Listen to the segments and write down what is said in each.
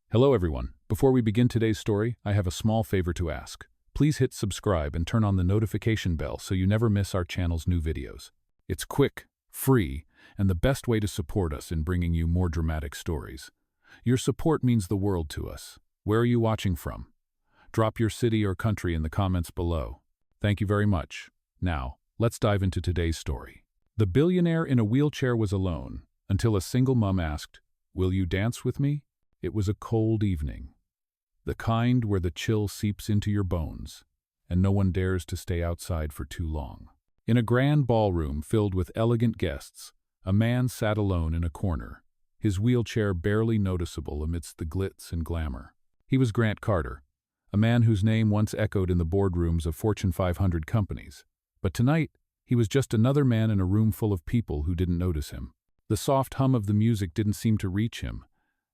Hello everyone. Before we begin today's story, I have a small favor to ask. Please hit subscribe and turn on the notification bell so you never miss our channel's new videos. It's quick, free, and the best way to support us in bringing you more dramatic stories. Your support means the world to us. Where are you watching from? Drop your city or country in the comments below. Thank you very much. Now, let's dive into today's story. The billionaire in a wheelchair was alone until a single mom asked, "Will you dance with me?" It was a cold evening, the kind where the chill seeps into your bones, and no one dares to stay outside for too long. In a grand ballroom filled with elegant guests, a man sat alone in a corner, his wheelchair barely noticeable amidst the glitz and glamour. He was Grant Carter, a man whose name once echoed in the boardrooms of Fortune 500 companies. But tonight, he was just another man in a room full of people who didn't notice him. The soft hum of the music didn't seem to reach him,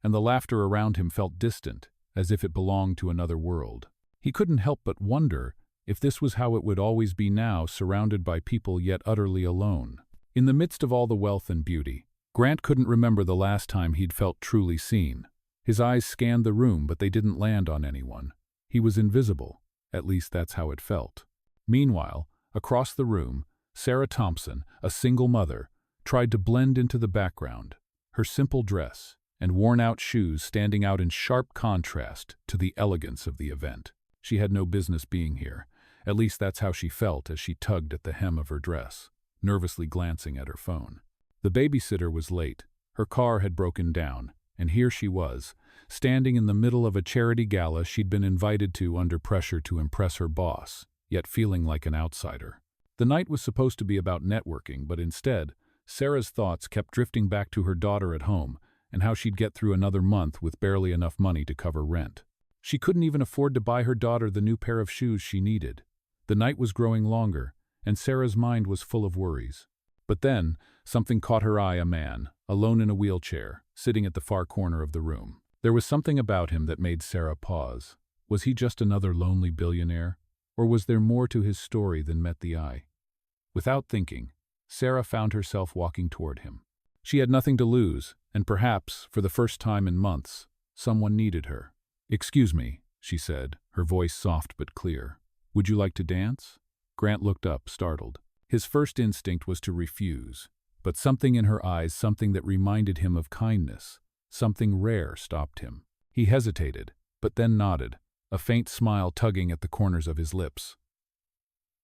and the laughter around him felt distant, as if it belonged to another world. He couldn't help but wonder if this was how it would always be now, surrounded by people yet utterly alone. In the midst of all the wealth and beauty, Grant couldn't remember the last time he'd felt truly seen. His eyes scanned the room, but they didn't land on anyone. He was invisible, at least that's how it felt. Meanwhile, across the room, Sarah Thompson, a single mother, tried to blend into the background, her simple dress and worn-out shoes standing out in sharp contrast to the elegance of the event. She had no business being here. At least that's how she felt as she tugged at the hem of her dress, nervously glancing at her phone. The babysitter was late. Her car had broken down, and here she was, standing in the middle of a charity gala she'd been invited to under pressure to impress her boss, yet feeling like an outsider. The night was supposed to be about networking, but instead, Sarah's thoughts kept drifting back to her daughter at home and how she'd get through another month with barely enough money to cover rent. She couldn't even afford to buy her daughter the new pair of shoes she needed. The night was growing longer, and Sarah's mind was full of worries. But then, something caught her eye: a man, alone in a wheelchair, sitting at the far corner of the room. There was something about him that made Sarah pause. Was he just another lonely billionaire? Or was there more to his story than met the eye? Without thinking, Sarah found herself walking toward him. She had nothing to lose, and perhaps, for the first time in months, someone needed her. "Excuse me," she said, her voice soft but clear. "Would you like to dance?" Grant looked up, startled. His first instinct was to refuse, but something in her eyes, something that reminded him of kindness, something rare, stopped him. He hesitated, but then nodded, a faint smile tugging at the corners of his lips.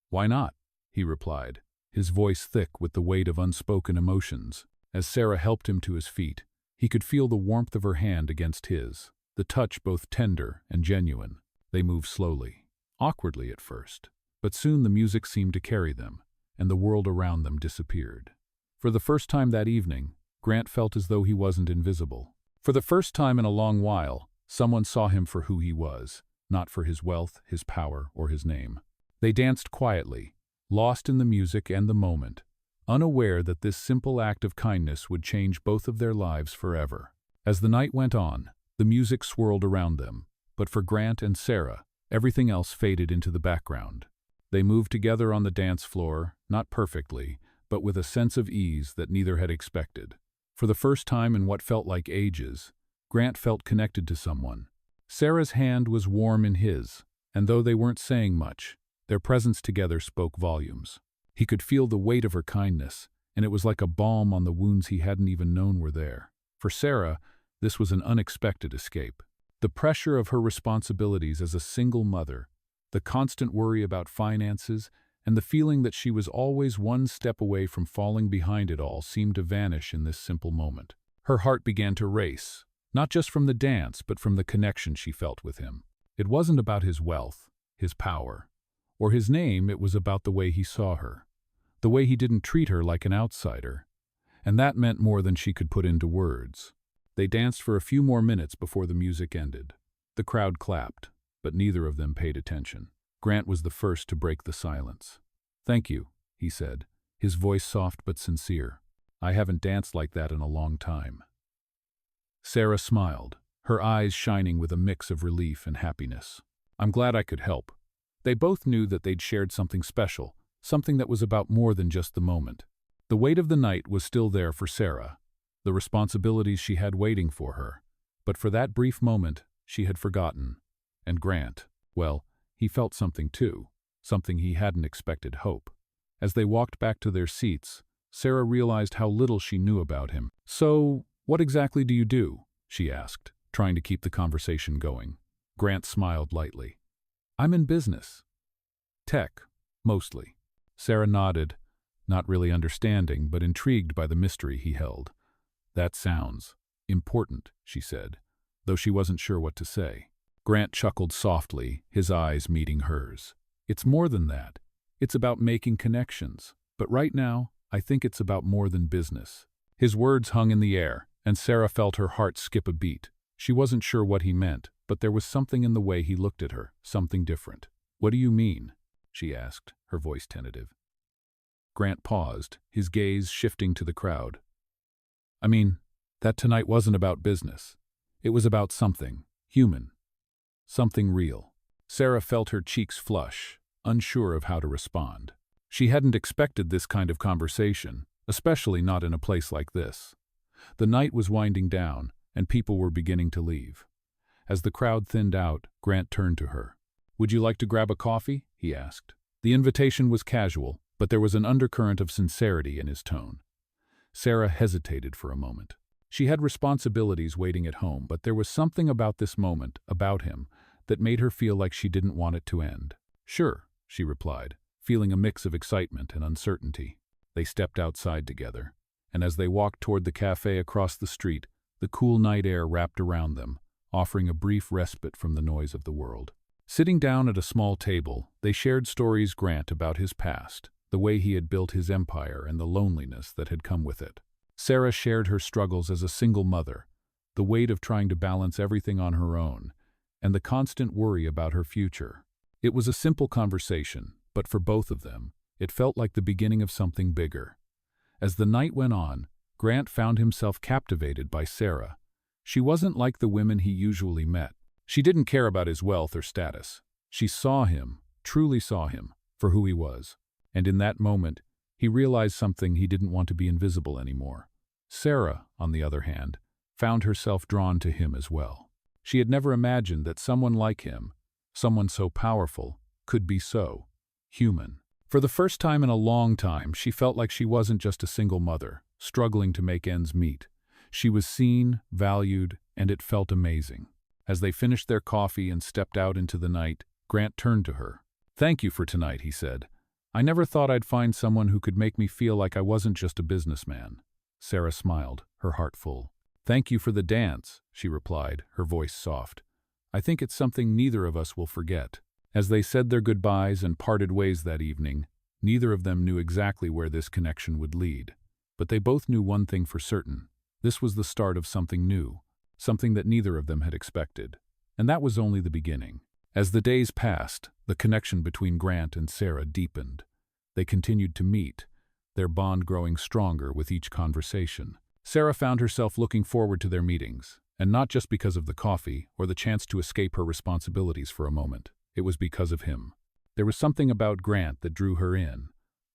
"Why not?" he replied, his voice thick with the weight of unspoken emotions. As Sarah helped him to his feet, he could feel the warmth of her hand against his, the touch both tender and genuine. They moved slowly, awkwardly at first, but soon the music seemed to carry them, and the world around them disappeared. For the first time that evening, Grant felt as though he wasn't invisible. For the first time in a long while, someone saw him for who he was, not for his wealth, his power, or his name. They danced quietly, lost in the music and the moment, unaware that this simple act of kindness would change both of their lives forever. As the night went on, the music swirled around them, but for Grant and Sarah, everything else faded into the background. They moved together on the dance floor, not perfectly, but with a sense of ease that neither had expected. For the first time in what felt like ages, Grant felt connected to someone. Sarah's hand was warm in his, and though they weren't saying much, their presence together spoke volumes. He could feel the weight of her kindness, and it was like a balm on the wounds he hadn't even known were there. For Sarah, this was an unexpected escape. The pressure of her responsibilities as a single mother, the constant worry about finances, and the feeling that she was always one step away from falling behind it all seemed to vanish in this simple moment. Her heart began to race, not just from the dance, but from the connection she felt with him. It wasn't about his wealth, his power, or his name. It was about the way he saw her, the way he didn't treat her like an outsider. And that meant more than she could put into words. They danced for a few more minutes before the music ended. The crowd clapped, but neither of them paid attention. Grant was the first to break the silence. "Thank you," he said, his voice soft but sincere. "I haven't danced like that in a long time." Sarah smiled, her eyes shining with a mix of relief and happiness. "I'm glad I could help." They both knew that they'd shared something special, something that was about more than just the moment. The weight of the night was still there for Sarah, the responsibilities she had waiting for her, But for that brief moment, she had forgotten. And Grant, well, he felt something too, something he hadn't expected: hope. As they walked back to their seats, Sarah realized how little she knew about him. "So, what exactly do you do?" she asked, trying to keep the conversation going. Grant smiled lightly. "I'm in business. Tech, mostly." Sarah nodded, not really understanding, but intrigued by the mystery he held. "That sounds important," she said, though she wasn't sure what to say. Grant chuckled softly, his eyes meeting hers. "It's more than that. It's about making connections. But right now, I think it's about more than business." His words hung in the air, and Sarah felt her heart skip a beat. She wasn't sure what he meant, but there was something in the way he looked at her, something different. "What do you mean?" she asked, her voice tentative. Grant paused, his gaze shifting to the crowd. "I mean, that tonight wasn't about business. It was about something human, something real." Sarah felt her cheeks flush, unsure of how to respond. She hadn't expected this kind of conversation, especially not in a place like this. The night was winding down, and people were beginning to leave. As the crowd thinned out, Grant turned to her. "Would you like to grab a coffee?" he asked. The invitation was casual, but there was an undercurrent of sincerity in his tone. Sarah hesitated for a moment. She had responsibilities waiting at home, but there was something about this moment, about him, that made her feel like she didn't want it to end. "Sure," she replied, feeling a mix of excitement and uncertainty. They stepped outside together, and as they walked toward the cafe across the street, the cool night air wrapped around them, offering a brief respite from the noise of the world. Sitting down at a small table, they shared stories Grant about his past, the way he had built his empire and the loneliness that had come with it. Sarah shared her struggles as a single mother, the weight of trying to balance everything on her own, and the constant worry about her future. It was a simple conversation, but for both of them, it felt like the beginning of something bigger. As the night went on, Grant found himself captivated by Sarah. She wasn't like the women he usually met. She didn't care about his wealth or status. She saw him, truly saw him, for who he was. And in that moment, he realized something: he didn't want to be invisible anymore. Sarah, on the other hand, found herself drawn to him as well. She had never imagined that someone like him, someone so powerful, could be so human. For the first time in a long time, she felt like she wasn't just a single mother, struggling to make ends meet. She was seen, valued, and it felt amazing. As they finished their coffee and stepped out into the night, Grant turned to her. "Thank you for tonight," he said. "I never thought I'd find someone who could make me feel like I wasn't just a businessman." Sarah smiled, her heart full. "Thank you for the dance," she replied, her voice soft. "I think it's something neither of us will forget." As they said their goodbyes and parted ways that evening, neither of them knew exactly where this connection would lead. But they both knew one thing for certain: this was the start of something new, something that neither of them had expected. And that was only the beginning. As the days passed, the connection between Grant and Sarah deepened. They continued to meet, their bond growing stronger with each conversation. Sarah found herself looking forward to their meetings, and not just because of the coffee or the chance to escape her responsibilities for a moment. It was because of him. There was something about Grant that drew her in,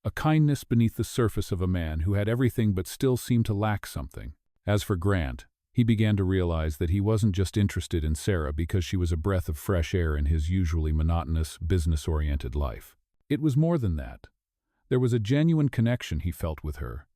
a kindness beneath the surface of a man who had everything but still seemed to lack something. As for Grant, he began to realize that he wasn't just interested in Sarah because she was a breath of fresh air in his usually monotonous, business-oriented life. It was more than that. There was a genuine connection he felt with her,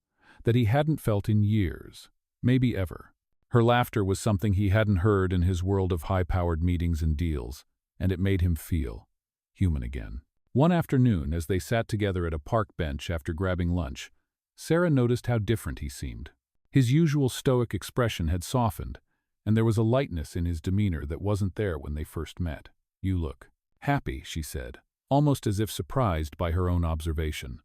that he hadn't felt in years, maybe ever. Her laughter was something he hadn't heard in his world of high-powered meetings and deals, and it made him feel human again. One afternoon, as they sat together at a park bench after grabbing lunch, Sarah noticed how different he seemed. His usual stoic expression had softened, and there was a lightness in his demeanor that wasn't there when they first met. "You look happy," she said, almost as if surprised by her own observation.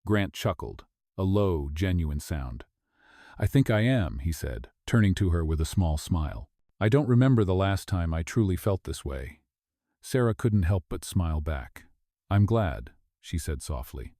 Grant chuckled, a low, genuine sound. "I think I am," he said, turning to her with a small smile. "I don't remember the last time I truly felt this way." Sarah couldn't help but smile back. "I'm glad," she said softly.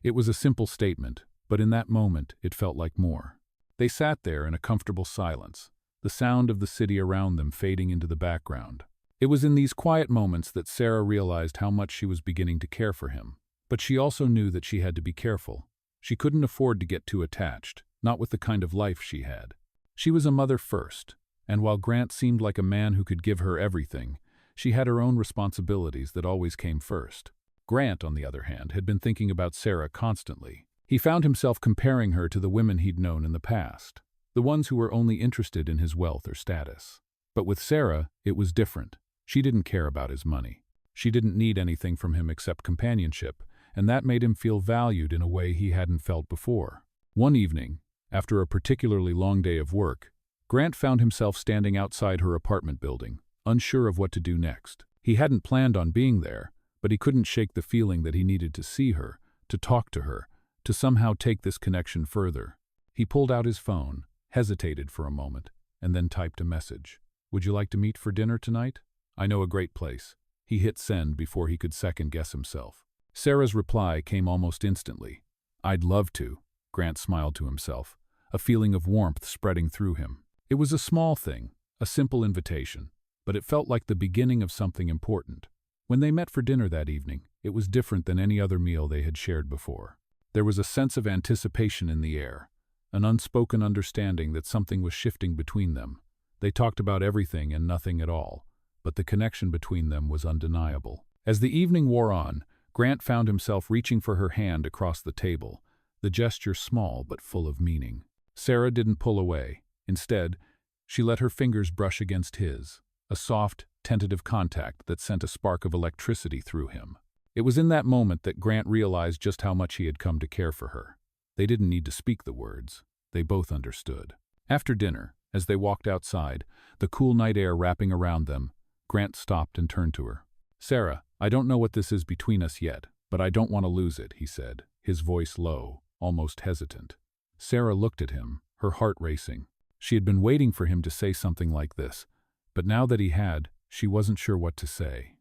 It was a simple statement, but in that moment it felt like more. They sat there in a comfortable silence, the sound of the city around them fading into the background. It was in these quiet moments that Sarah realized how much she was beginning to care for him. But she also knew that she had to be careful. She couldn't afford to get too attached, not with the kind of life she had. She was a mother first, And while Grant seemed like a man who could give her everything, she had her own responsibilities that always came first. Grant, on the other hand, had been thinking about Sarah constantly. He found himself comparing her to the women he'd known in the past, the ones who were only interested in his wealth or status. But with Sarah, it was different. She didn't care about his money. She didn't need anything from him except companionship, and that made him feel valued in a way he hadn't felt before. One evening, after a particularly long day of work, Grant found himself standing outside her apartment building, unsure of what to do next. He hadn't planned on being there, but he couldn't shake the feeling that he needed to see her, to talk to her, to somehow take this connection further. He pulled out his phone, hesitated for a moment, and then typed a message. "Would you like to meet for dinner tonight? I know a great place." He hit send before he could second-guess himself. Sarah's reply came almost instantly. "I'd love to," Grant smiled to himself, a feeling of warmth spreading through him. It was a small thing, a simple invitation, but it felt like the beginning of something important. When they met for dinner that evening, it was different than any other meal they had shared before. There was a sense of anticipation in the air, an unspoken understanding that something was shifting between them. They talked about everything and nothing at all, but the connection between them was undeniable. As the evening wore on, Grant found himself reaching for her hand across the table, the gesture small but full of meaning. Sarah didn't pull away. Instead, she let her fingers brush against his, a soft, tentative contact that sent a spark of electricity through him. It was in that moment that Grant realized just how much he had come to care for her. They didn't need to speak the words. They both understood. After dinner, as they walked outside, the cool night air wrapping around them, Grant stopped and turned to her. "Sarah, I don't know what this is between us yet, but I don't want to lose it," he said, his voice low, almost hesitant. Sarah looked at him, her heart racing. She had been waiting for him to say something like this, but now that he had, she wasn't sure what to say.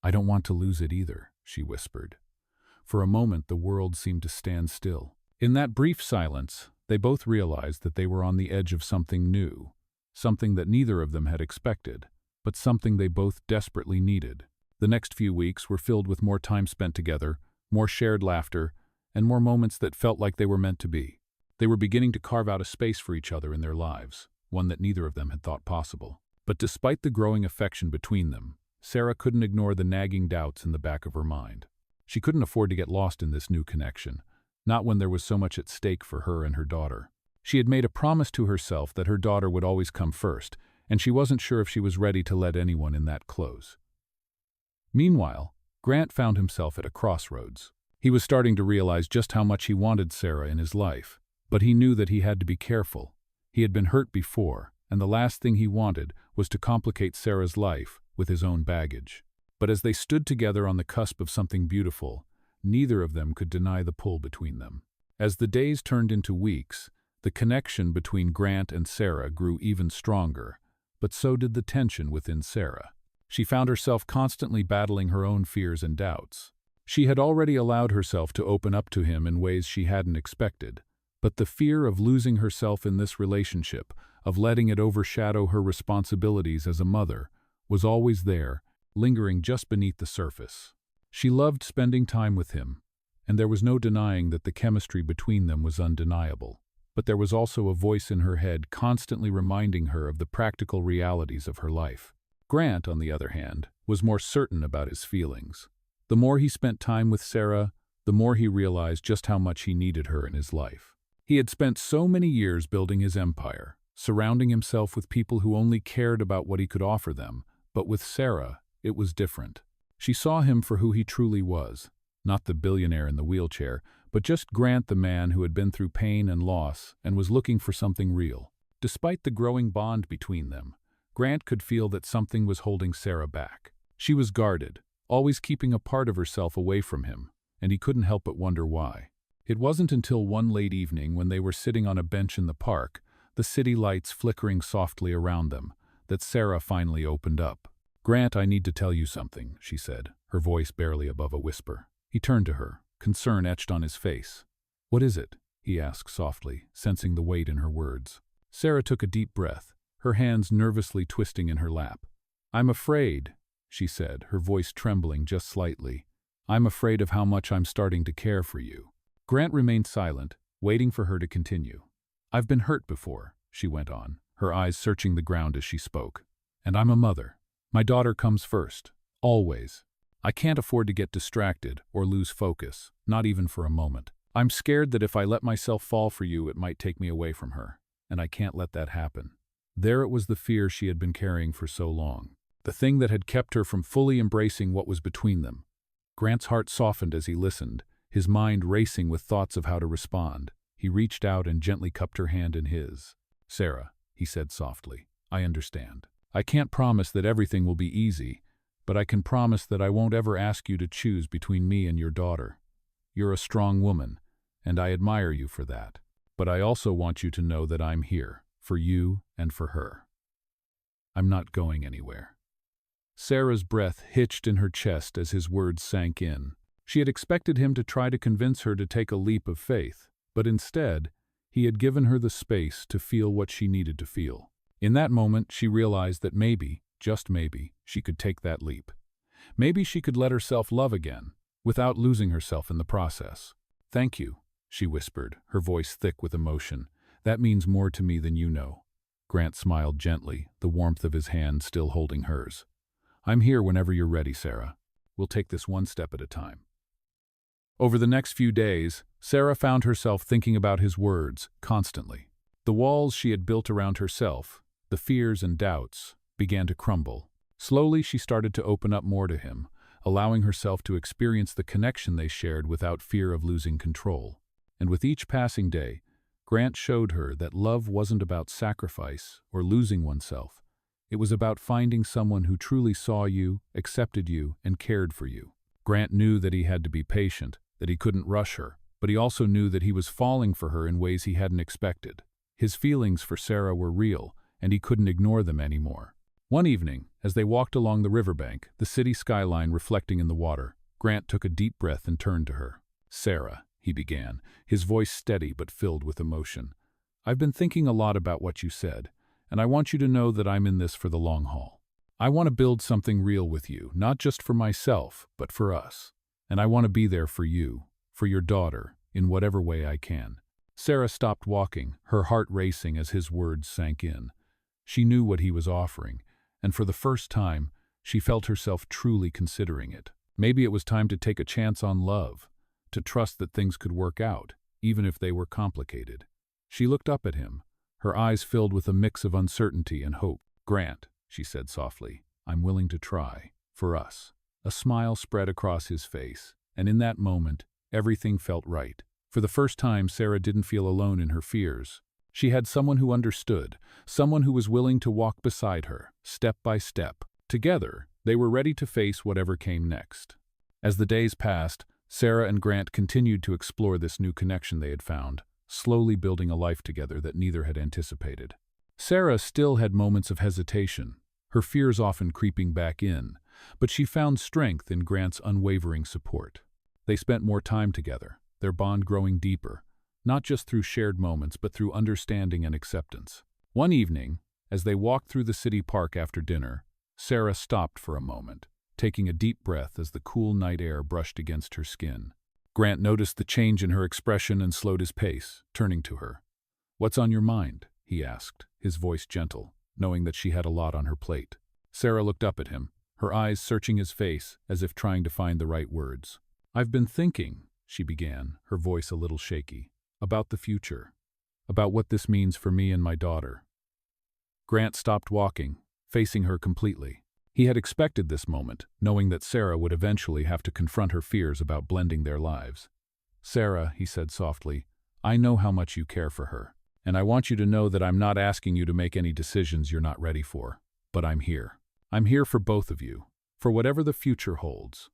"I don't want to lose it either," she whispered. For a moment, the world seemed to stand still. In that brief silence, they both realized that they were on the edge of something new, something that neither of them had expected, but something they both desperately needed. The next few weeks were filled with more time spent together, more shared laughter, and more moments that felt like they were meant to be. They were beginning to carve out a space for each other in their lives, one that neither of them had thought possible. But despite the growing affection between them, Sarah couldn't ignore the nagging doubts in the back of her mind. She couldn't afford to get lost in this new connection, not when there was so much at stake for her and her daughter. She had made a promise to herself that her daughter would always come first, and she wasn't sure if she was ready to let anyone in that close. Meanwhile, Grant found himself at a crossroads. He was starting to realize just how much he wanted Sarah in his life, but he knew that he had to be careful. He had been hurt before, and the last thing he wanted was to complicate Sarah's life with his own baggage. But as they stood together on the cusp of something beautiful, neither of them could deny the pull between them. As the days turned into weeks, the connection between Grant and Sarah grew even stronger, but so did the tension within Sarah. She found herself constantly battling her own fears and doubts. She had already allowed herself to open up to him in ways she hadn't expected, but the fear of losing herself in this relationship, of letting it overshadow her responsibilities as a mother, was always there, lingering just beneath the surface. She loved spending time with him, and there was no denying that the chemistry between them was undeniable. But there was also a voice in her head constantly reminding her of the practical realities of her life. Grant, on the other hand, was more certain about his feelings. The more he spent time with Sarah, the more he realized just how much he needed her in his life. He had spent so many years building his empire, surrounding himself with people who only cared about what he could offer them, but with Sarah, it was different. She saw him for who he truly was, not the billionaire in the wheelchair, but just Grant, the man who had been through pain and loss and was looking for something real. Despite the growing bond between them, Grant could feel that something was holding Sarah back. She was guarded, always keeping a part of herself away from him, and he couldn't help but wonder why. It wasn't until one late evening when they were sitting on a bench in the park, the city lights flickering softly around them, that Sarah finally opened up. "Grant, I need to tell you something," she said, her voice barely above a whisper. He turned to her, concern etched on his face. "What is it?" he asked softly, sensing the weight in her words. Sarah took a deep breath, her hands nervously twisting in her lap. "I'm afraid," she said, her voice trembling just slightly. "I'm afraid of how much I'm starting to care for you." Grant remained silent, waiting for her to continue. "I've been hurt before," she went on, her eyes searching the ground as she spoke. "And I'm a mother. My daughter comes first. Always. I can't afford to get distracted or lose focus, not even for a moment. I'm scared that if I let myself fall for you, it might take me away from her, and I can't let that happen." There it was, the fear she had been carrying for so long. The thing that had kept her from fully embracing what was between them. Grant's heart softened as he listened, his mind racing with thoughts of how to respond. He reached out and gently cupped her hand in his. "Sarah," he said softly, "I understand. I can't promise that everything will be easy, but I can promise that I won't ever ask you to choose between me and your daughter. You're a strong woman, and I admire you for that. But I also want you to know that I'm here, for you and for her. I'm not going anywhere." Sarah's breath hitched in her chest as his words sank in. She had expected him to try to convince her to take a leap of faith, but instead, he had given her the space to feel what she needed to feel. In that moment, she realized that maybe, just maybe, she could take that leap. Maybe she could let herself love again, without losing herself in the process. "Thank you," she whispered, her voice thick with emotion. "That means more to me than you know." Grant smiled gently, the warmth of his hand still holding hers. "I'm here whenever you're ready, Sarah. We'll take this one step at a time." Over the next few days, Sarah found herself thinking about his words constantly. The walls she had built around herself, the fears and doubts, began to crumble. Slowly she started to open up more to him, allowing herself to experience the connection they shared without fear of losing control. And with each passing day, Grant showed her that love wasn't about sacrifice or losing oneself. It was about finding someone who truly saw you, accepted you, and cared for you. Grant knew that he had to be patient, that he couldn't rush her, but he also knew that he was falling for her in ways he hadn't expected. His feelings for Sarah were real, and he couldn't ignore them anymore. One evening, as they walked along the riverbank, the city skyline reflecting in the water, Grant took a deep breath and turned to her. "Sarah," he began, his voice steady but filled with emotion. "I've been thinking a lot about what you said, and I want you to know that I'm in this for the long haul. I want to build something real with you, not just for myself, but for us. And I want to be there for you, for your daughter, in whatever way I can." Sarah stopped walking, her heart racing as his words sank in. She knew what he was offering, and for the first time, she felt herself truly considering it. Maybe it was time to take a chance on love, to trust that things could work out, even if they were complicated. She looked up at him, her eyes filled with a mix of uncertainty and hope. "Grant," she said softly, "I'm willing to try, for us." A smile spread across his face, and in that moment, everything felt right. For the first time, Sarah didn't feel alone in her fears. She had someone who understood, someone who was willing to walk beside her, step by step. Together, they were ready to face whatever came next. As the days passed, Sarah and Grant continued to explore this new connection they had found, slowly building a life together that neither had anticipated. Sarah still had moments of hesitation, her fears often creeping back in, but she found strength in Grant's unwavering support. They spent more time together, their bond growing deeper, not just through shared moments but through understanding and acceptance. One evening, as they walked through the city park after dinner, Sarah stopped for a moment, taking a deep breath as the cool night air brushed against her skin. Grant noticed the change in her expression and slowed his pace, turning to her. "What's on your mind?" he asked, his voice gentle, knowing that she had a lot on her plate. Sarah looked up at him, her eyes searching his face as if trying to find the right words. "I've been thinking," she began, her voice a little shaky, "about the future, about what this means for me and my daughter." Grant stopped walking, facing her completely. He had expected this moment, knowing that Sarah would eventually have to confront her fears about blending their lives. "Sarah," he said softly, "I know how much you care for her, and I want you to know that I'm not asking you to make any decisions you're not ready for, but I'm here. I'm here for both of you, for whatever the future holds."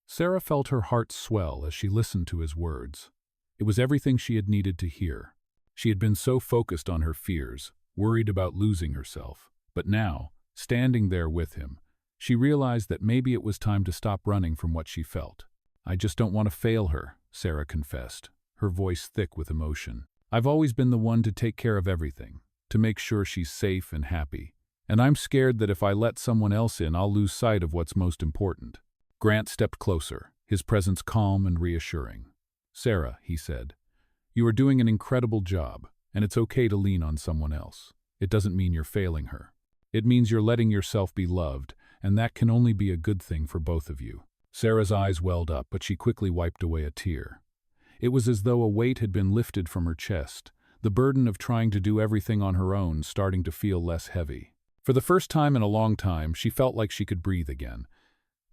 Sarah felt her heart swell as she listened to his words. It was everything she had needed to hear. She had been so focused on her fears, worried about losing herself, but now, standing there with him, she realized that maybe it was time to stop running from what she felt. "I just don't want to fail her," Sarah confessed, her voice thick with emotion. "I've always been the one to take care of everything, to make sure she's safe and happy, and I'm scared that if I let someone else in, I'll lose sight of what's most important." Grant stepped closer, his presence calm and reassuring. "Sarah," he said, "you are doing an incredible job, and it's okay to lean on someone else. It doesn't mean you're failing her. It means you're letting yourself be loved, and that can only be a good thing for both of you." Sarah's eyes welled up, but she quickly wiped away a tear. It was as though a weight had been lifted from her chest, the burden of trying to do everything on her own starting to feel less heavy. For the first time in a long time, she felt like she could breathe again.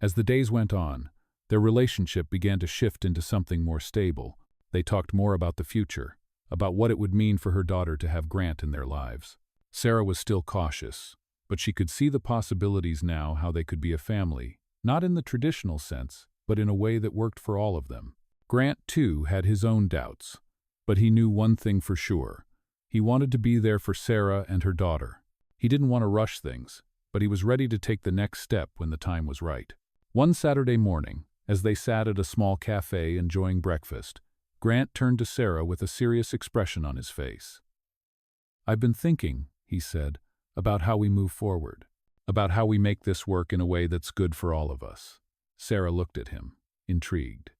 As the days went on, their relationship began to shift into something more stable. They talked more about the future, about what it would mean for her daughter to have Grant in their lives. Sarah was still cautious, but she could see the possibilities now, how they could be a family, not in the traditional sense, but in a way that worked for all of them. Grant, too, had his own doubts, but he knew one thing for sure. He wanted to be there for Sarah and her daughter. He didn't want to rush things, but he was ready to take the next step when the time was right. One Saturday morning, as they sat at a small cafe enjoying breakfast, Grant turned to Sarah with a serious expression on his face. "I've been thinking," he said, "about how we move forward, about how we make this work in a way that's good for all of us." Sarah looked at him, intrigued.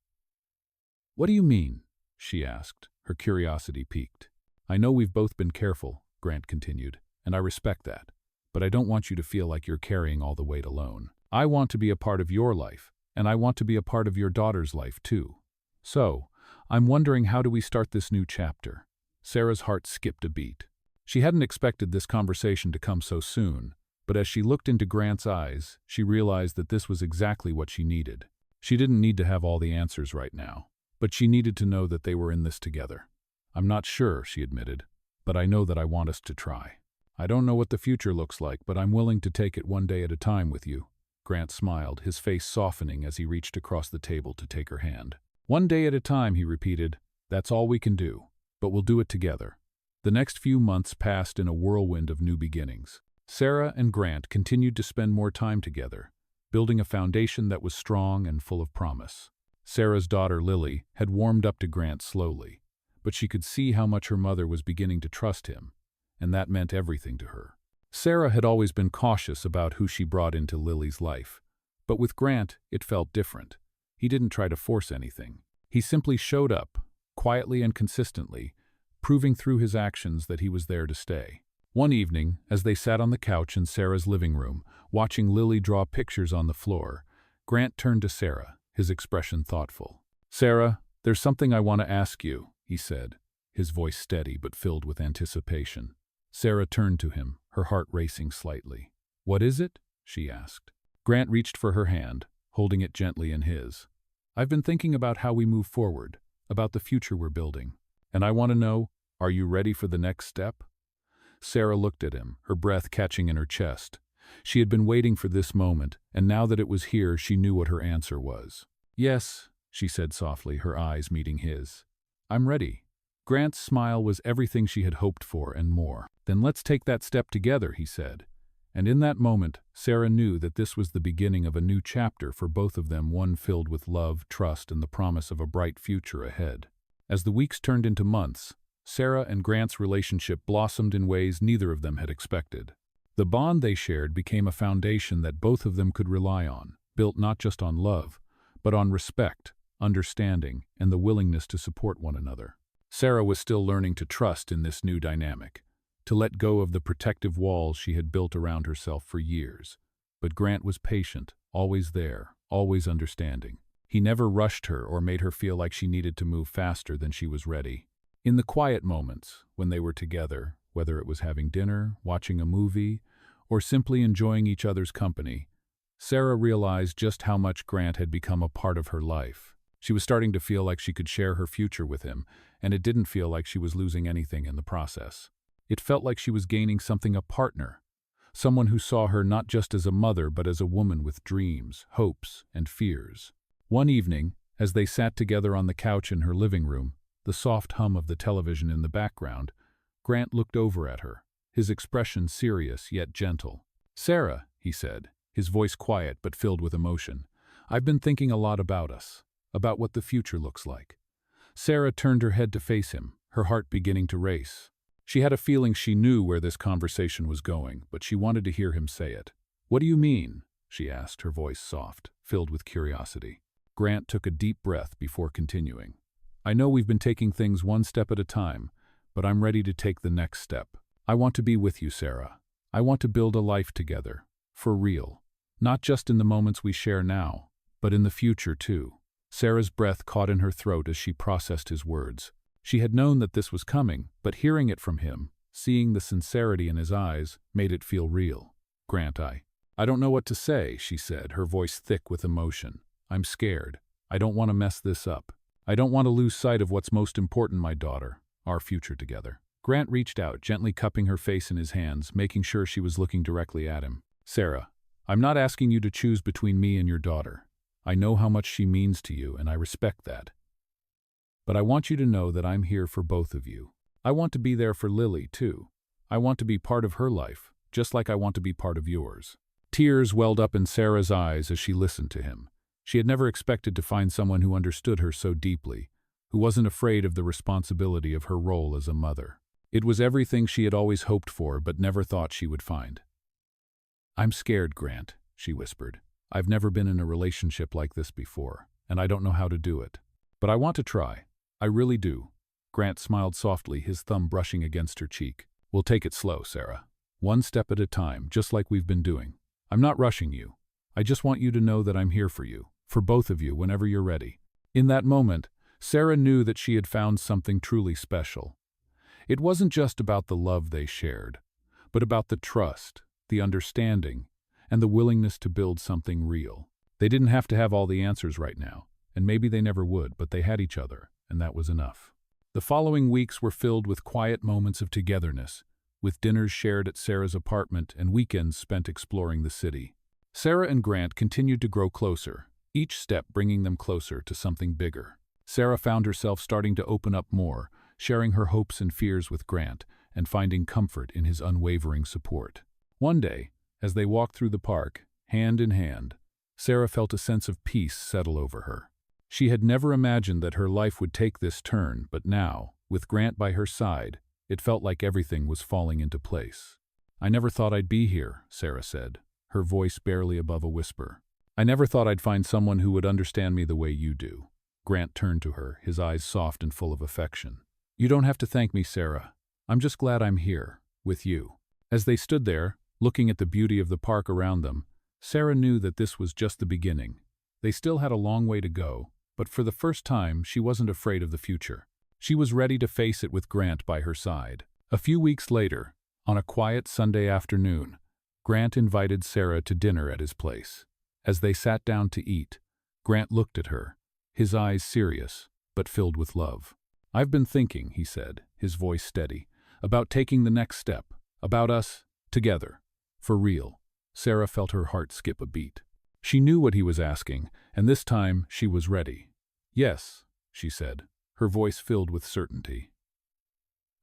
"What do you mean?" she asked, her curiosity piqued. "I know we've both been careful," Grant continued, "and I respect that. But I don't want you to feel like you're carrying all the weight alone. I want to be a part of your life, and I want to be a part of your daughter's life too. So, I'm wondering, how do we start this new chapter?" Sarah's heart skipped a beat. She hadn't expected this conversation to come so soon, but as she looked into Grant's eyes, she realized that this was exactly what she needed. She didn't need to have all the answers right now, but she needed to know that they were in this together. "I'm not sure," she admitted, "but I know that I want us to try. I don't know what the future looks like, but I'm willing to take it one day at a time with you." Grant smiled, his face softening as he reached across the table to take her hand. "One day at a time," he repeated. "That's all we can do, but we'll do it together." The next few months passed in a whirlwind of new beginnings. Sarah and Grant continued to spend more time together, building a foundation that was strong and full of promise. Sarah's daughter, Lily, had warmed up to Grant slowly, but she could see how much her mother was beginning to trust him, and that meant everything to her. Sarah had always been cautious about who she brought into Lily's life, but with Grant, it felt different. He didn't try to force anything. He simply showed up, quietly and consistently, proving through his actions that he was there to stay. One evening, as they sat on the couch in Sarah's living room, watching Lily draw pictures on the floor, Grant turned to Sarah, his expression thoughtful. "Sarah, there's something I want to ask you," he said, his voice steady but filled with anticipation. Sarah turned to him, her heart racing slightly. "What is it?" she asked. Grant reached for her hand, holding it gently in his. "I've been thinking about how we move forward, about the future we're building. And I want to know, are you ready for the next step?" Sarah looked at him, her breath catching in her chest. She had been waiting for this moment, and now that it was here, she knew what her answer was. "Yes," she said softly, her eyes meeting his. "I'm ready." Grant's smile was everything she had hoped for and more. "Then let's take that step together," he said. And in that moment, Sarah knew that this was the beginning of a new chapter for both of them, one filled with love, trust, and the promise of a bright future ahead. As the weeks turned into months, Sarah and Grant's relationship blossomed in ways neither of them had expected. The bond they shared became a foundation that both of them could rely on, built not just on love, but on respect, understanding, and the willingness to support one another. Sarah was still learning to trust in this new dynamic, to let go of the protective walls she had built around herself for years. But Grant was patient, always there, always understanding. He never rushed her or made her feel like she needed to move faster than she was ready. In the quiet moments, when they were together, whether it was having dinner, watching a movie, or simply enjoying each other's company, Sarah realized just how much Grant had become a part of her life. She was starting to feel like she could share her future with him, and it didn't feel like she was losing anything in the process. It felt like she was gaining something, a partner, someone who saw her not just as a mother but as a woman with dreams, hopes, and fears. One evening, as they sat together on the couch in her living room, the soft hum of the television in the background, Grant looked over at her, his expression serious yet gentle. "Sarah," he said, his voice quiet but filled with emotion, "I've been thinking a lot about us, about what the future looks like." Sarah turned her head to face him, her heart beginning to race. She had a feeling she knew where this conversation was going, but she wanted to hear him say it. "What do you mean?" she asked, her voice soft, filled with curiosity. Grant took a deep breath before continuing. "I know we've been taking things one step at a time, but I'm ready to take the next step. I want to be with you, Sarah. I want to build a life together. For real. Not just in the moments we share now, but in the future too. Sarah's breath caught in her throat as she processed his words. She had known that this was coming, but hearing it from him, seeing the sincerity in his eyes, made it feel real. Grant, I don't know what to say, she said, her voice thick with emotion. I'm scared. I don't want to mess this up. I don't want to lose sight of what's most important, my daughter, our future together. Grant reached out, gently cupping her face in his hands, making sure she was looking directly at him. Sarah, I'm not asking you to choose between me and your daughter. I know how much she means to you, and I respect that. But I want you to know that I'm here for both of you. I want to be there for Lily, too. I want to be part of her life, just like I want to be part of yours. Tears welled up in Sarah's eyes as she listened to him. She had never expected to find someone who understood her so deeply, who wasn't afraid of the responsibility of her role as a mother. It was everything she had always hoped for but never thought she would find. I'm scared, Grant, she whispered. I've never been in a relationship like this before, and I don't know how to do it. But I want to try. I really do. Grant smiled softly, his thumb brushing against her cheek. We'll take it slow, Sarah. One step at a time, just like we've been doing. I'm not rushing you. I just want you to know that I'm here for you, for both of you whenever you're ready. In that moment, Sarah knew that she had found something truly special. It wasn't just about the love they shared, but about the trust, the understanding, and the willingness to build something real. They didn't have to have all the answers right now, and maybe they never would, but they had each other, and that was enough. The following weeks were filled with quiet moments of togetherness, with dinners shared at Sarah's apartment and weekends spent exploring the city. Sarah and Grant continued to grow closer, each step bringing them closer to something bigger. Sarah found herself starting to open up more, sharing her hopes and fears with Grant, and finding comfort in his unwavering support. One day, as they walked through the park, hand in hand, Sarah felt a sense of peace settle over her. She had never imagined that her life would take this turn, but now, with Grant by her side, it felt like everything was falling into place. I never thought I'd be here, Sarah said, her voice barely above a whisper. I never thought I'd find someone who would understand me the way you do. Grant turned to her, his eyes soft and full of affection. You don't have to thank me, Sarah. I'm just glad I'm here, with you. As they stood there, looking at the beauty of the park around them, Sarah knew that this was just the beginning. They still had a long way to go, but for the first time, she wasn't afraid of the future. She was ready to face it with Grant by her side. A few weeks later, on a quiet Sunday afternoon, Grant invited Sarah to dinner at his place. As they sat down to eat, Grant looked at her, his eyes serious, but filled with love. I've been thinking, he said, his voice steady, about taking the next step, about us, together, for real. Sarah felt her heart skip a beat. She knew what he was asking, and this time she was ready. Yes, she said, her voice filled with certainty.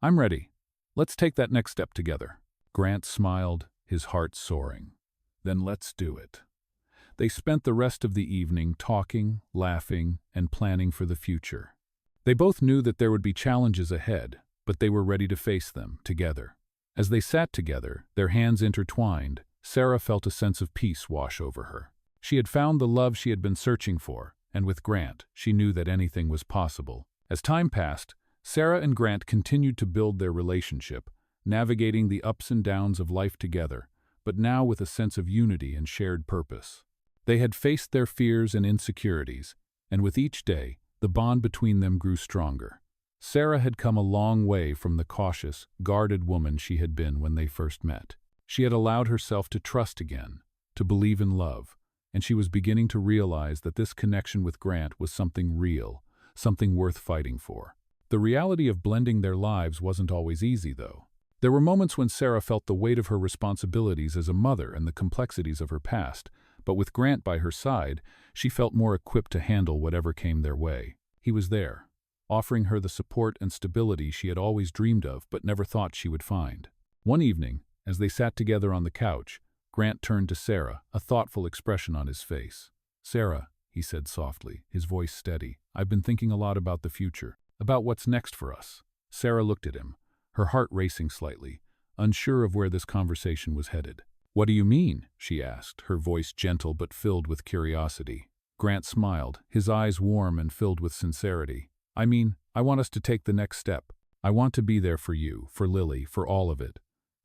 I'm ready. Let's take that next step together. Grant smiled, his heart soaring. Then let's do it. They spent the rest of the evening talking, laughing, and planning for the future. They both knew that there would be challenges ahead, but they were ready to face them together. As they sat together, their hands intertwined, Sarah felt a sense of peace wash over her. She had found the love she had been searching for, and with Grant, she knew that anything was possible. As time passed, Sarah and Grant continued to build their relationship, navigating the ups and downs of life together, but now with a sense of unity and shared purpose. They had faced their fears and insecurities, and with each day, the bond between them grew stronger. Sarah had come a long way from the cautious, guarded woman she had been when they first met. She had allowed herself to trust again, to believe in love, and she was beginning to realize that this connection with Grant was something real, something worth fighting for. The reality of blending their lives wasn't always easy, though. There were moments when Sarah felt the weight of her responsibilities as a mother and the complexities of her past, but with Grant by her side, she felt more equipped to handle whatever came their way. He was there, offering her the support and stability she had always dreamed of but never thought she would find. One evening, as they sat together on the couch, Grant turned to Sarah, a thoughtful expression on his face. Sarah, he said softly, his voice steady, I've been thinking a lot about the future, about what's next for us. Sarah looked at him, her heart racing slightly, unsure of where this conversation was headed. What do you mean? She asked, her voice gentle but filled with curiosity. Grant smiled, his eyes warm and filled with sincerity. I mean, I want us to take the next step. I want to be there for you, for Lily, for all of it.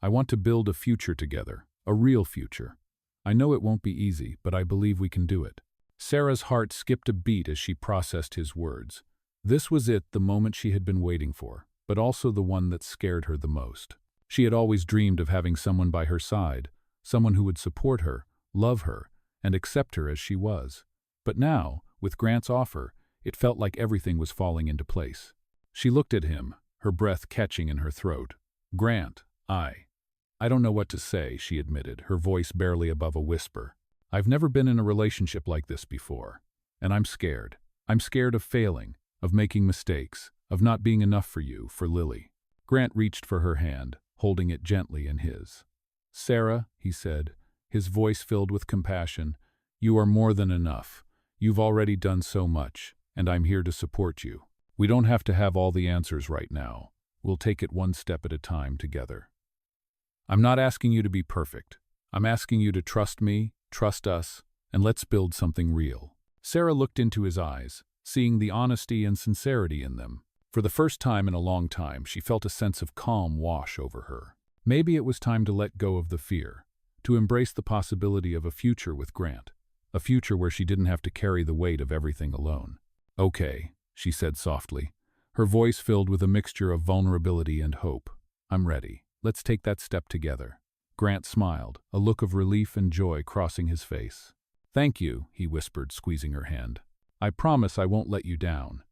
I want to build a future together, a real future. I know it won't be easy, but I believe we can do it." Sarah's heart skipped a beat as she processed his words. This was it, the moment she had been waiting for, but also the one that scared her the most. She had always dreamed of having someone by her side, someone who would support her, love her, and accept her as she was. But now, with Grant's offer, it felt like everything was falling into place. She looked at him, her breath catching in her throat. "Grant, I don't know what to say," she admitted, her voice barely above a whisper. "I've never been in a relationship like this before, and I'm scared. I'm scared of failing, of making mistakes, of not being enough for you, for Lily." Grant reached for her hand, holding it gently in his. "Sarah," he said, his voice filled with compassion, "you are more than enough. You've already done so much, and I'm here to support you. We don't have to have all the answers right now. We'll take it one step at a time together. I'm not asking you to be perfect. I'm asking you to trust me, trust us, and let's build something real." Sarah looked into his eyes, seeing the honesty and sincerity in them. For the first time in a long time, she felt a sense of calm wash over her. Maybe it was time to let go of the fear, to embrace the possibility of a future with Grant, a future where she didn't have to carry the weight of everything alone. "Okay," she said softly, her voice filled with a mixture of vulnerability and hope. "I'm ready. Let's take that step together." Grant smiled, a look of relief and joy crossing his face. "Thank you," he whispered, squeezing her hand. "I promise I won't let you down."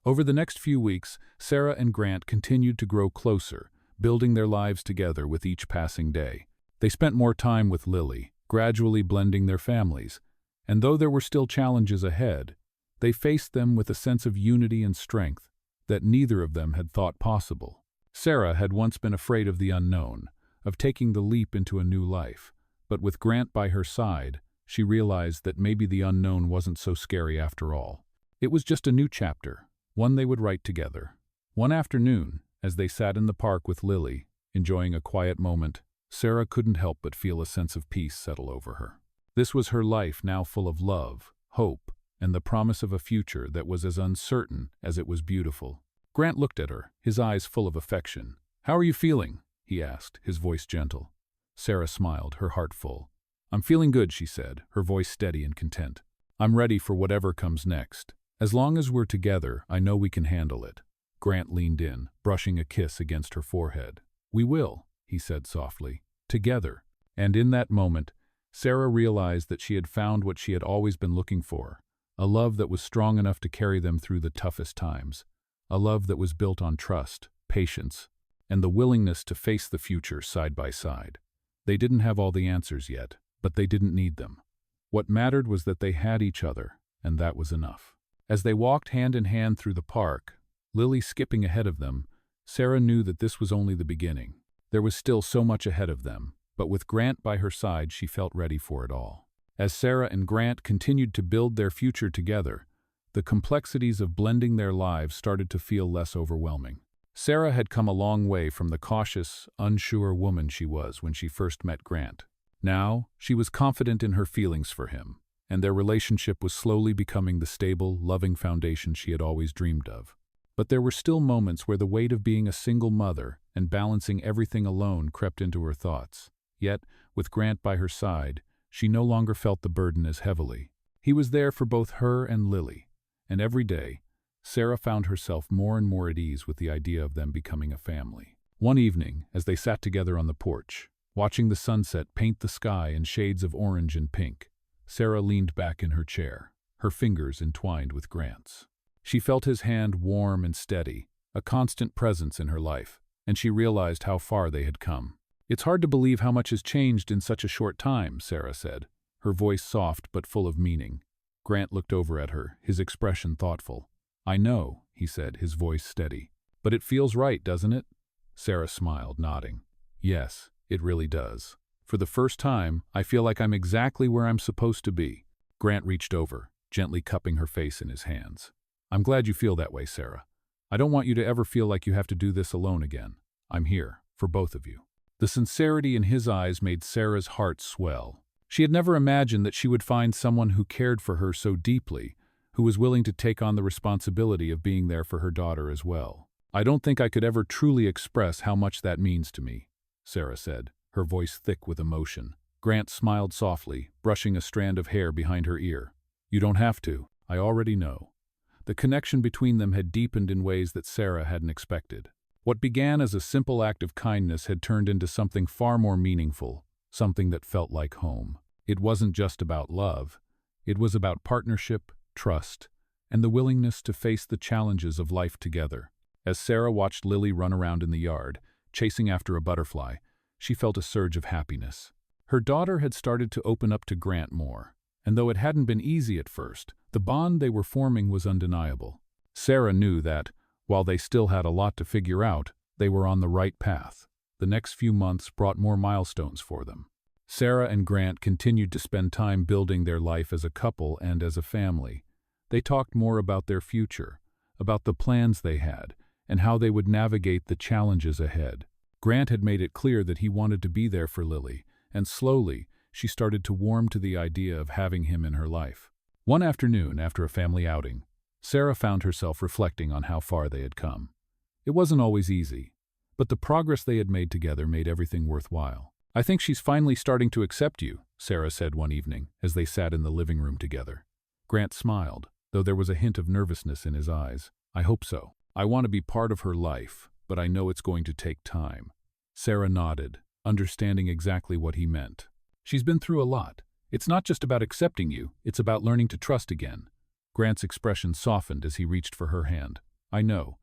Over the next few weeks, Sarah and Grant continued to grow closer, building their lives together with each passing day. They spent more time with Lily, gradually blending their families, and though there were still challenges ahead, they faced them with a sense of unity and strength that neither of them had thought possible. Sarah had once been afraid of the unknown, of taking the leap into a new life, but with Grant by her side, she realized that maybe the unknown wasn't so scary after all. It was just a new chapter, one they would write together. One afternoon, as they sat in the park with Lily, enjoying a quiet moment, Sarah couldn't help but feel a sense of peace settle over her. This was her life now full of love, hope, and the promise of a future that was as uncertain as it was beautiful. Grant looked at her, his eyes full of affection. "How are you feeling?" he asked, his voice gentle. Sarah smiled, her heart full. "I'm feeling good," she said, her voice steady and content. "I'm ready for whatever comes next. As long as we're together, I know we can handle it." Grant leaned in, brushing a kiss against her forehead. "We will," he said softly. "Together." And in that moment, Sarah realized that she had found what she had always been looking for, a love that was strong enough to carry them through the toughest times, a love that was built on trust, patience, and the willingness to face the future side by side. They didn't have all the answers yet, but they didn't need them. What mattered was that they had each other, and that was enough. As they walked hand in hand through the park, Lily skipping ahead of them, Sarah knew that this was only the beginning. There was still so much ahead of them, but with Grant by her side, she felt ready for it all. As Sarah and Grant continued to build their future together, the complexities of blending their lives started to feel less overwhelming. Sarah had come a long way from the cautious, unsure woman she was when she first met Grant. Now, she was confident in her feelings for him, and their relationship was slowly becoming the stable, loving foundation she had always dreamed of. But there were still moments where the weight of being a single mother and balancing everything alone crept into her thoughts. Yet, with Grant by her side, she no longer felt the burden as heavily. He was there for both her and Lily, and every day, Sarah found herself more and more at ease with the idea of them becoming a family. One evening, as they sat together on the porch, watching the sunset paint the sky in shades of orange and pink, Sarah leaned back in her chair, her fingers entwined with Grant's. She felt his hand warm and steady, a constant presence in her life, and she realized how far they had come. "It's hard to believe how much has changed in such a short time," Sarah said, her voice soft but full of meaning. Grant looked over at her, his expression thoughtful. "I know," he said, his voice steady. "But it feels right, doesn't it?" Sarah smiled, nodding. "Yes, it really does. For the first time, I feel like I'm exactly where I'm supposed to be." Grant reached over, gently cupping her face in his hands. "I'm glad you feel that way, Sarah. I don't want you to ever feel like you have to do this alone again. I'm here, for both of you." The sincerity in his eyes made Sarah's heart swell. She had never imagined that she would find someone who cared for her so deeply, who was willing to take on the responsibility of being there for her daughter as well. "I don't think I could ever truly express how much that means to me," Sarah said, her voice thick with emotion. Grant smiled softly, brushing a strand of hair behind her ear. "You don't have to. I already know." The connection between them had deepened in ways that Sarah hadn't expected. What began as a simple act of kindness had turned into something far more meaningful, something that felt like home. It wasn't just about love. It was about partnership, trust, and the willingness to face the challenges of life together. As Sarah watched Lily run around in the yard, chasing after a butterfly, she felt a surge of happiness. Her daughter had started to open up to Grant more, and though it hadn't been easy at first, the bond they were forming was undeniable. Sarah knew that, while they still had a lot to figure out, they were on the right path. The next few months brought more milestones for them. Sarah and Grant continued to spend time building their life as a couple and as a family. They talked more about their future, about the plans they had, and how they would navigate the challenges ahead. Grant had made it clear that he wanted to be there for Lily, and slowly, she started to warm to the idea of having him in her life. One afternoon, after a family outing, Sarah found herself reflecting on how far they had come. It wasn't always easy, but the progress they had made together made everything worthwhile. "I think she's finally starting to accept you," Sarah said one evening, as they sat in the living room together. Grant smiled, though there was a hint of nervousness in his eyes. "I hope so. I want to be part of her life, but I know it's going to take time." Sarah nodded, understanding exactly what he meant. "She's been through a lot. It's not just about accepting you, it's about learning to trust again." Grant's expression softened as he reached for her hand. "I know,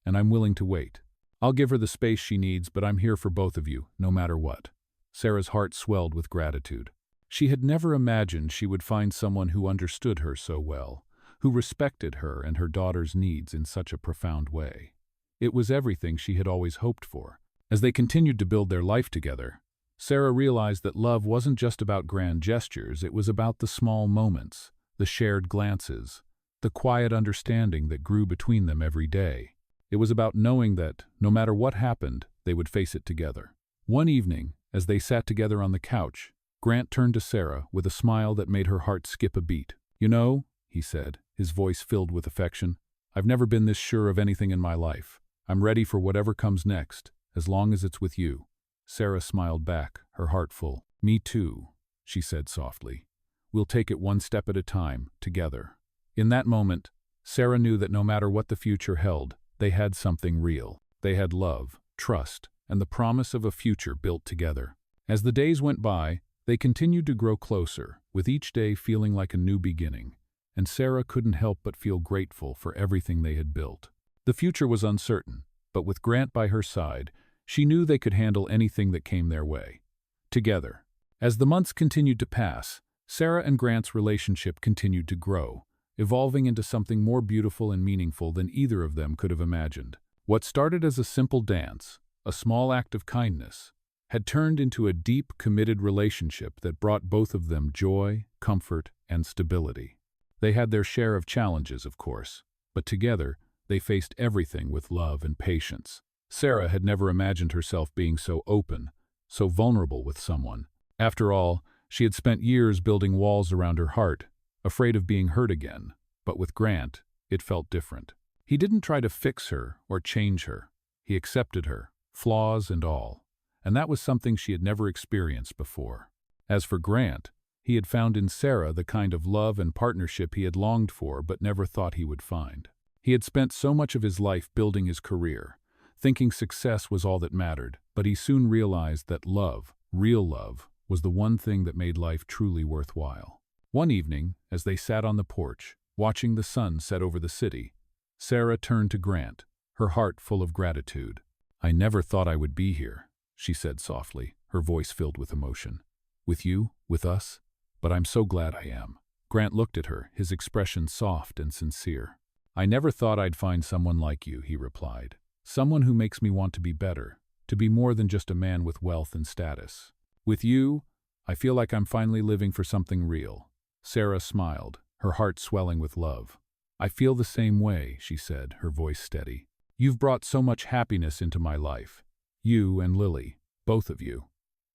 and I'm willing to wait. I'll give her the space she needs, but I'm here for both of you, no matter what." Sarah's heart swelled with gratitude. She had never imagined she would find someone who understood her so well, who respected her and her daughter's needs in such a profound way. It was everything she had always hoped for. As they continued to build their life together, Sarah realized that love wasn't just about grand gestures, it was about the small moments, the shared glances, the quiet understanding that grew between them every day. It was about knowing that, no matter what happened, they would face it together. One evening, as they sat together on the couch, Grant turned to Sarah with a smile that made her heart skip a beat. "You know," he said, his voice filled with affection, "I've never been this sure of anything in my life. I'm ready for whatever comes next, as long as it's with you." Sarah smiled back, her heart full. "Me too," she said softly. "We'll take it one step at a time, together." In that moment, Sarah knew that no matter what the future held, they had something real. They had love, trust, and the promise of a future built together. As the days went by, they continued to grow closer, with each day feeling like a new beginning, and Sarah couldn't help but feel grateful for everything they had built. The future was uncertain, but with Grant by her side, she knew they could handle anything that came their way. Together. As the months continued to pass, Sarah and Grant's relationship continued to grow, evolving into something more beautiful and meaningful than either of them could have imagined. What started as a simple dance, a small act of kindness, had turned into a deep, committed relationship that brought both of them joy, comfort, and stability. They had their share of challenges, of course, but together, they faced everything with love and patience. Sarah had never imagined herself being so open, so vulnerable with someone. After all, she had spent years building walls around her heart, afraid of being hurt again. But with Grant, it felt different. He didn't try to fix her or change her. He accepted her, flaws and all. And that was something she had never experienced before. As for Grant, he had found in Sarah the kind of love and partnership he had longed for but never thought he would find. He had spent so much of his life building his career, thinking success was all that mattered, but he soon realized that love, real love, was the one thing that made life truly worthwhile. One evening, as they sat on the porch, watching the sun set over the city, Sarah turned to Grant, her heart full of gratitude. "I never thought I would be here," she said softly, her voice filled with emotion. "With you, with us, but I'm so glad I am." Grant looked at her, his expression soft and sincere. "I never thought I'd find someone like you," he replied. "Someone who makes me want to be better, to be more than just a man with wealth and status. With you, I feel like I'm finally living for something real." Sarah smiled, her heart swelling with love. "I feel the same way," she said, her voice steady. "You've brought so much happiness into my life. You and Lily, both of you."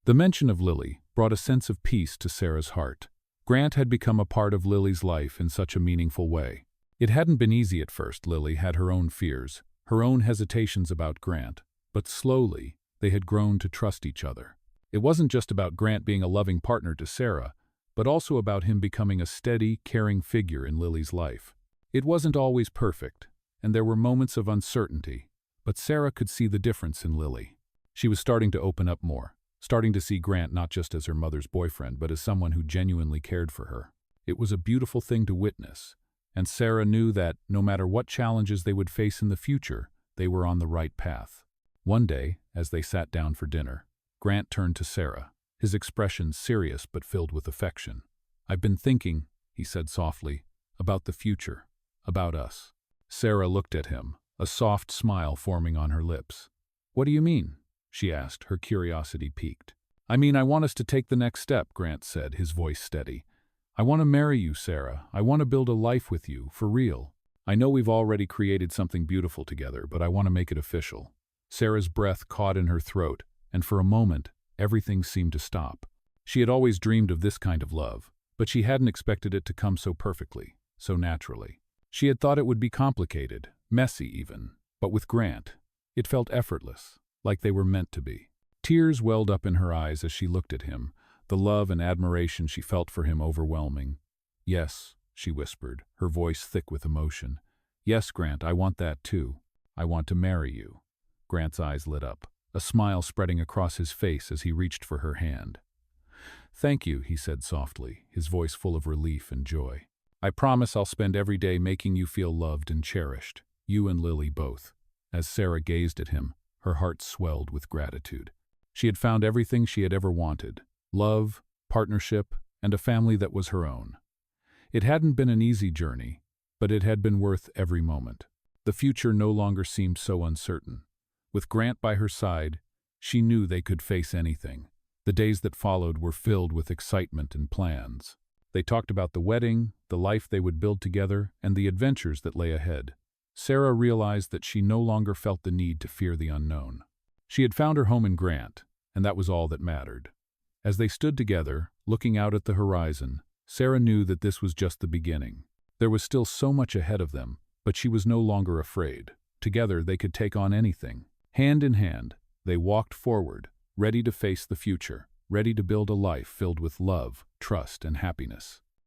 The mention of Lily brought a sense of peace to Sarah's heart. Grant had become a part of Lily's life in such a meaningful way. It hadn't been easy at first. Lily had her own fears, her own hesitations about Grant, but slowly they had grown to trust each other. It wasn't just about Grant being a loving partner to Sarah, but also about him becoming a steady, caring figure in Lily's life. It wasn't always perfect, and there were moments of uncertainty, but Sarah could see the difference in Lily. She was starting to open up more, starting to see Grant not just as her mother's boyfriend, but as someone who genuinely cared for her. It was a beautiful thing to witness, and Sarah knew that, no matter what challenges they would face in the future, they were on the right path. One day, as they sat down for dinner, Grant turned to Sarah, his expression serious but filled with affection. "I've been thinking," he said softly, "about the future, about us." Sarah looked at him, a soft smile forming on her lips. "What do you mean?" she asked, her curiosity piqued. "I mean, I want us to take the next step," Grant said, his voice steady. "I want to marry you, Sarah. I want to build a life with you, for real. I know we've already created something beautiful together, but I want to make it official." Sarah's breath caught in her throat, and for a moment, everything seemed to stop. She had always dreamed of this kind of love, but she hadn't expected it to come so perfectly, so naturally. She had thought it would be complicated, messy even, but with Grant, it felt effortless, like they were meant to be. Tears welled up in her eyes as she looked at him, the love and admiration she felt for him overwhelming. "Yes," she whispered, her voice thick with emotion. "Yes, Grant, I want that too. I want to marry you." Grant's eyes lit up, a smile spreading across his face as he reached for her hand. "Thank you," he said softly, his voice full of relief and joy. "I promise I'll spend every day making you feel loved and cherished, you and Lily both." As Sarah gazed at him, her heart swelled with gratitude. She had found everything she had ever wanted: love, partnership, and a family that was her own. It hadn't been an easy journey, but it had been worth every moment. The future no longer seemed so uncertain. With Grant by her side, she knew they could face anything. The days that followed were filled with excitement and plans. They talked about the wedding, the life they would build together, and the adventures that lay ahead. Sarah realized that she no longer felt the need to fear the unknown. She had found her home in Grant, and that was all that mattered. As they stood together, looking out at the horizon, Sarah knew that this was just the beginning. There was still so much ahead of them, but she was no longer afraid. Together they could take on anything. Hand in hand, they walked forward, ready to face the future, ready to build a life filled with love, trust, and happiness.